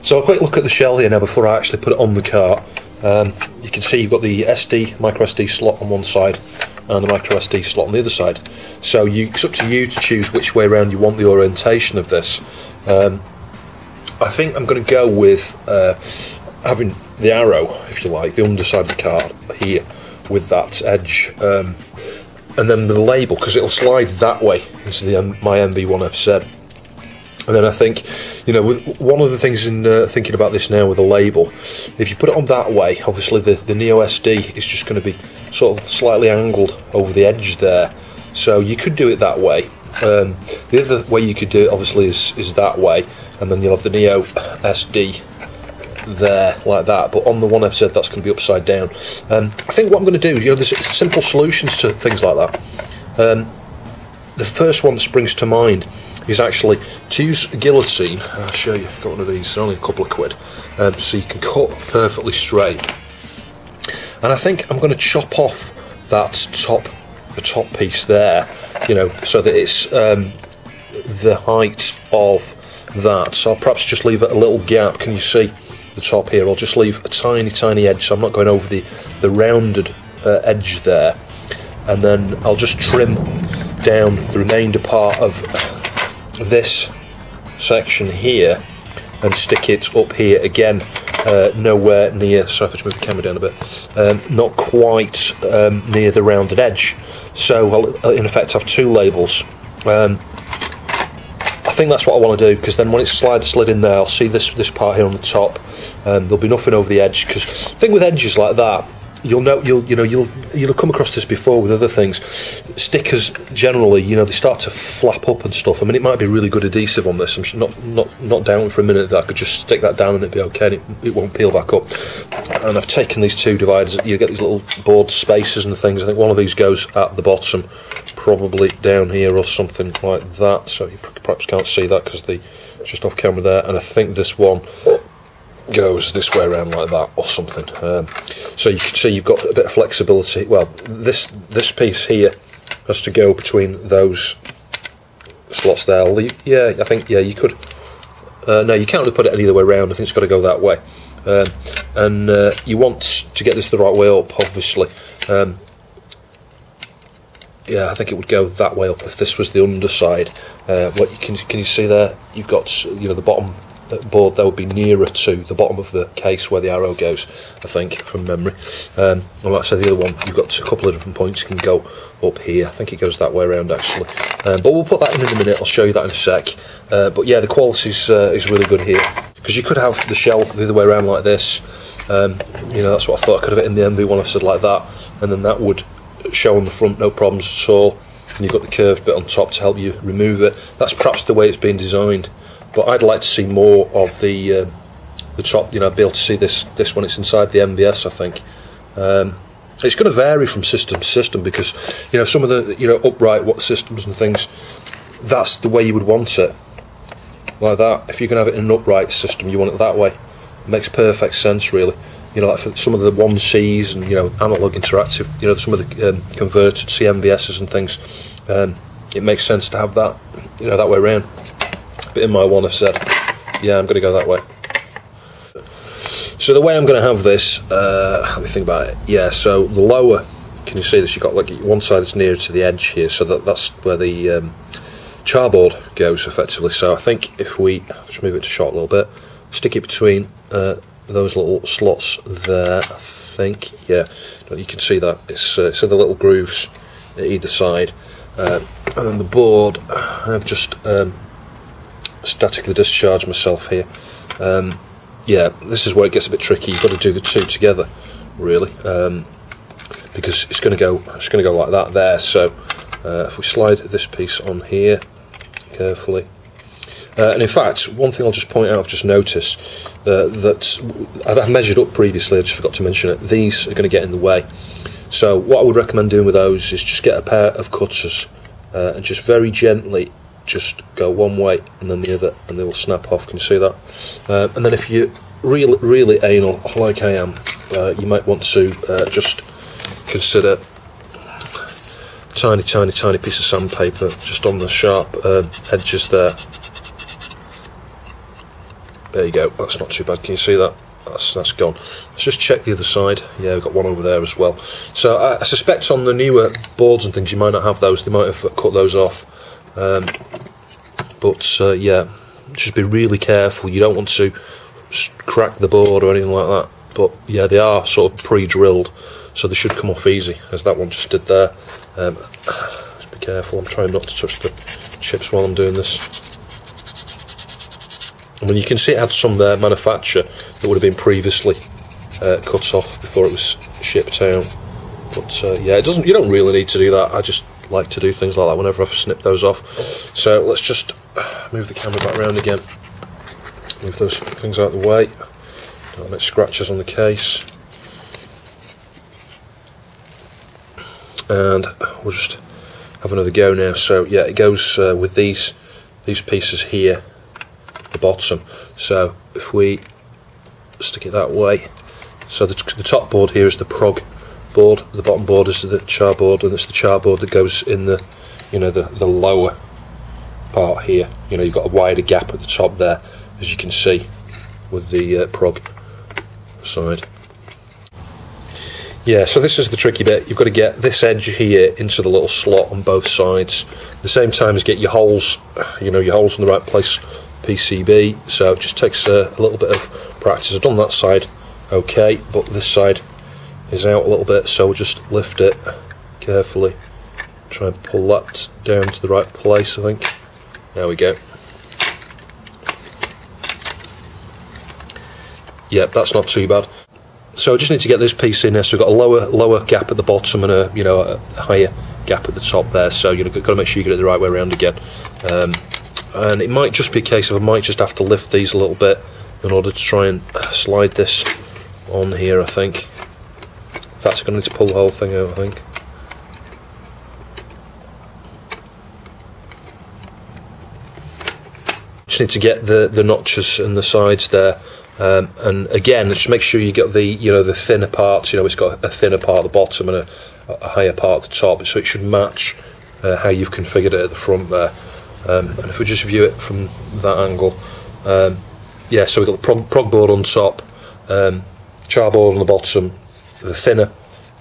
So a quick look at the shell here now before I actually put it on the cart. You can see you've got the micro SD slot on one side and the micro SD slot on the other side. So it's up to you to choose which way around you want the orientation of this. I think I'm going to go with having the arrow, if you like, the underside of the card here with that edge, and then the label, because it'll slide that way into my MV1FZ. And then I think, you know, one of the things in thinking about this now with a label, if you put it on that way, obviously the Neo SD is just going to be sort of slightly angled over the edge there. So you could do it that way. The other way you could do it, obviously, is that way, and then you'll have the Neo SD there like that, but on the 1FZ that's going to be upside down. I think what I'm going to do, you know, there's simple solutions to things like that. The first one that springs to mind is actually to use a guillotine. I'll show you, I've got one of these, they're only a couple of quid, so you can cut perfectly straight. And I think I'm going to chop off that the top piece there, you know, so that it's the height of that. So I'll perhaps just leave it a little gap. Can you see the top here? I'll just leave a tiny edge, so I'm not going over the rounded edge there, and then I'll just trim down the remainder part of this section here and stick it up here again, nowhere near, so if I just move the camera down a bit, not quite near the rounded edge. So I'll in effect have two labels. I think that's what I want to do, because then when it's slid in there, I'll see this part here on the top, there'll be nothing over the edge, because the thing with edges like that, you'll come across this before with other things. Stickers generally, you know, they start to flap up and stuff. I mean, it might be really good adhesive on this. I'm not doubting for a minute that I could just stick that down and it'd be okay, and it won't peel back up. And I've taken these two dividers. You get these little board spacers and things. I think one of these goes at the bottom, probably down here or something like that. So you perhaps can't see that because it's just off camera there. And I think this one goes this way around like that or something. So you can see you've got a bit of flexibility. Well, this piece here has to go between those slots there. Yeah, I think, yeah, you could. No, you can't really put it any other way around. I think it's got to go that way. And you want to get this the right way up, obviously. Yeah, I think it would go that way up if this was the underside. What can you see there? You've got, you know, the bottom board that would be nearer to the bottom of the case where the arrow goes, I think, from memory. And like I said, the other one, you've got a couple of different points. You can go up here. I think it goes that way around, actually. But we'll put that in a minute. I'll show you that in a sec. But yeah, the quality is really good here, because you could have the shell the other way around like this. You know, that's what I thought. I could have it in the MV1FZ like that, and then that would show on the front, no problems at all. And you've got the curved bit on top to help you remove it. That's perhaps the way it's been designed. But I'd like to see more of the top, you know, be able to see this when it's inside the MVS, I think. It's going to vary from system to system, because, you know, some of the, you know, upright systems and things, that's the way you would want it. Like that. If you can have it in an upright system, you want it that way. It makes perfect sense, really. You know, like for some of the 1Cs and, you know, analog interactive, you know, some of the converted CMVSs and things, it makes sense to have that, you know, that way around. But in my 1FZ, yeah, I'm going to go that way. So the way I'm going to have this, let me think about it. Yeah, so the lower, can you see this? You've got like one side that's nearer to the edge here, so that's where the charboard goes effectively. So I think if we just move it to shot a little bit, stick it between those little slots there, I think. Yeah, you can see that it's in the little grooves at either side, and then the board, I've just statically discharged myself here. Yeah, this is where it gets a bit tricky. You've got to do the two together, really, because it's going to go like that there. So if we slide this piece on here carefully, and in fact, one thing I'll just point out, I've just noticed that I've measured up previously, I just forgot to mention it. These are going to get in the way. So what I would recommend doing with those is just get a pair of cutters and just very gently just go one way and then the other, and they will snap off. Can you see that? And then if you're really anal like I am, you might want to just consider tiny piece of sandpaper just on the sharp edges there, There you go, that's not too bad. Can you see that? That's gone. Let's just check the other side. Yeah, we've got one over there as well. So I suspect on the newer boards and things you might not have those. They might have cut those off. Yeah, just be really careful. You don't want to crack the board or anything like that. But yeah, they are sort of pre-drilled, so they should come off easy, as that one just did there. Just be careful. I'm trying not to touch the chips while I'm doing this. I mean, you can see it had some there manufacture that would have been previously cut off before it was shipped out. But yeah, it doesn't. You don't really need to do that. I just like to do things like that whenever I've snipped those off. So let's just move the camera back around again. Move those things out of the way. Don't make scratches on the case. And we'll just have another go now. So yeah, it goes with these pieces here, the bottom. So if we stick it that way, so the top board here is the prog board, the bottom board is the char board, and it's the char board that goes in the, you know, the lower part here. You know, you've got a wider gap at the top there, as you can see with the prog side. Yeah, so this is the tricky bit. You've got to get this edge here into the little slot on both sides at the same time as get your holes, you know, your holes in the right place, PCB. So it just takes a little bit of practice. I've done that side okay, but this side is out a little bit, so we'll just lift it carefully, try and pull that down to the right place. I think there we go. Yeah, that's not too bad. So I just need to get this piece in there. So we've got a lower gap at the bottom and a, you know, a higher gap at the top there. So you've got to make sure you get it the right way around again. And it might just be a case of I might just have to lift these a little bit in order to try and slide this on here, I think. In fact, I'm going to need to pull the whole thing out, I think. Just need to get the notches and the sides there. And again, just make sure you get the, you know, the thinner parts. You know, it's got a thinner part at the bottom and a higher part at the top, so it should match how you've configured it at the front there. And if we just view it from that angle, yeah, so we've got the prog board on top, char board on the bottom, the thinner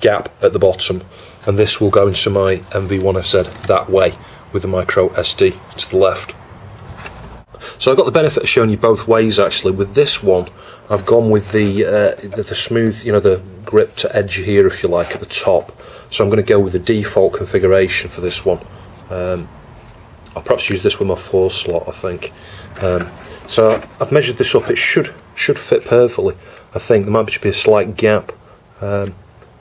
gap at the bottom, and this will go into my MV1FZ that way with the micro SD to the left. So I've got the benefit of showing you both ways actually. With this one, I've gone with the smooth, you know, the grip to edge here, if you like, at the top. So I'm going to go with the default configuration for this one. I'll perhaps use this with my 4 slot, I think. So I've measured this up. It should fit perfectly. I think there might just be a slight gap, but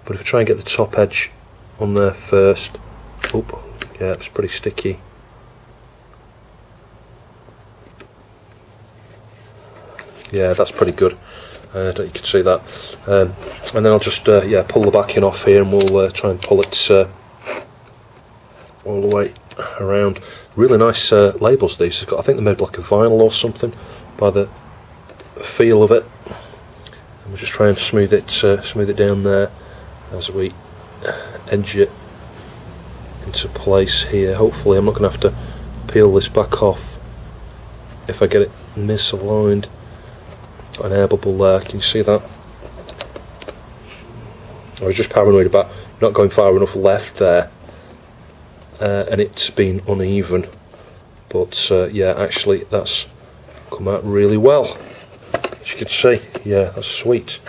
if I try and get the top edge on there first, oop, yeah, it's pretty sticky. Yeah, that's pretty good. You can see that. And then I'll just yeah, pull the backing off here, and we'll try and pull it all the way around. Really nice labels these. I think they're made like a vinyl or something by the feel of it. And we'll just try and smooth it down there as we edge it into place here. Hopefully, I'm not going to have to peel this back off if I get it misaligned. Got an air bubble there, can you see that? I was just paranoid about not going far enough left there, and it's been uneven, but yeah, actually that's come out really well, as you can see. Yeah, that's sweet,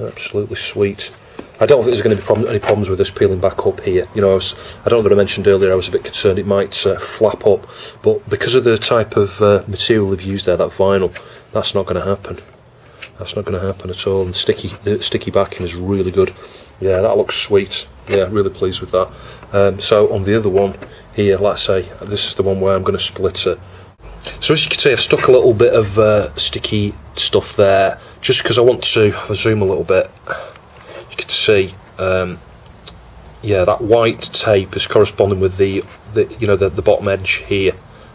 absolutely sweet. I don't think there's going to be any problems with this peeling back up here. You know, I don't know that I mentioned earlier, I was a bit concerned it might flap up, but because of the type of material they've used there, that vinyl, that's not going to happen. That's not going to happen at all. And the sticky backing is really good. Yeah, that looks sweet. Yeah, really pleased with that. So on the other one here, let's say this is the one where I'm going to split it. So as you can see, I've stuck a little bit of sticky stuff there, just because I want to. If I zoom a little bit, you can see, yeah, that white tape is corresponding with the you know, the bottom edge here.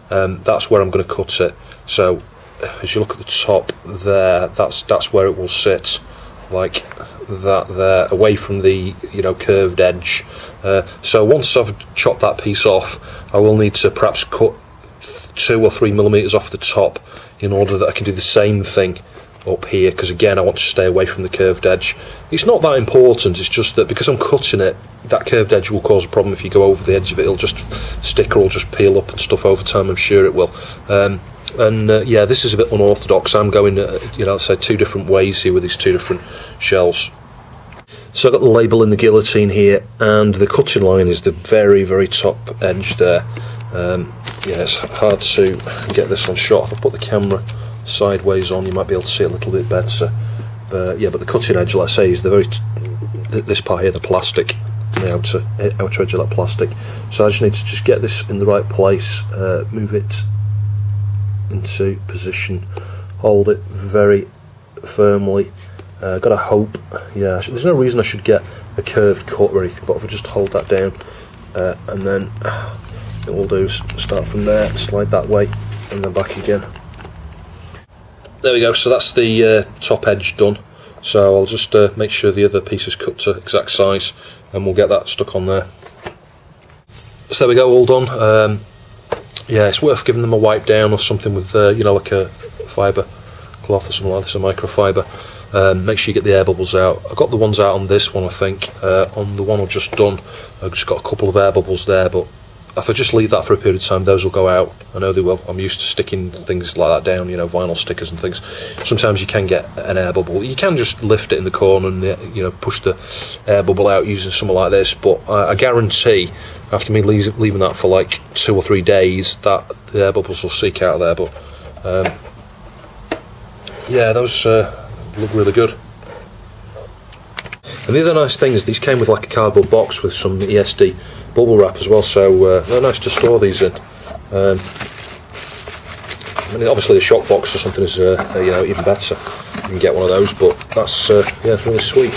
That's where I'm going to cut it. So as you look at the top there, that's where it will sit, like that there, away from the, you know, curved edge. So once I've chopped that piece off, I will need to perhaps cut 2 or 3 millimeters off the top in order that I can do the same thing up here, because again I want to stay away from the curved edge. It's not that important, it's just that because I'm cutting it, that curved edge will cause a problem. If you go over the edge of it, it'll just, sticker will just peel up and stuff over time, I'm sure it will. Yeah, this is a bit unorthodox. I'm going, you know, say 2 different ways here with these 2 different shells. So I've got the label in the guillotine here, and the cutting line is the very, very top edge there. Yeah, it's hard to get this on shot. If I put the camera sideways on, you might be able to see it a little bit better. But yeah, but the cutting edge, like I say, is the very this part here, the plastic, the outer edge of that plastic. So I just need to just get this in the right place, move it into position, hold it very firmly. Gotta hope, yeah, there's no reason I should get a curved cut or anything, but if I just hold that down, and then it will do, start from there, slide that way, and then back again. There we go, so that's the top edge done. So I'll just make sure the other piece is cut to exact size, and we'll get that stuck on there. So there we go, all done. Yeah, it's worth giving them a wipe down or something with, you know, like a fibre cloth or something like this, a microfiber. Make sure you get the air bubbles out. I got the ones out on this one, I think. On the one I've just done, I've just got a couple of air bubbles there, but if I just leave that for a period of time, those will go out. I know they will. I'm used to sticking things like that down, you know, vinyl stickers and things. Sometimes you can get an air bubble. You can just lift it in the corner and, you know, push the air bubble out using something like this, but I guarantee after me leaving that for like 2 or 3 days that the air bubbles will seek out of there. But yeah, those look really good. And the other nice thing is these came with like a cardboard box with some ESD bubble wrap as well, so they're nice to store these in. I mean, obviously a shock box or something is you know, even better. You can get one of those, but that's yeah, it's really sweet.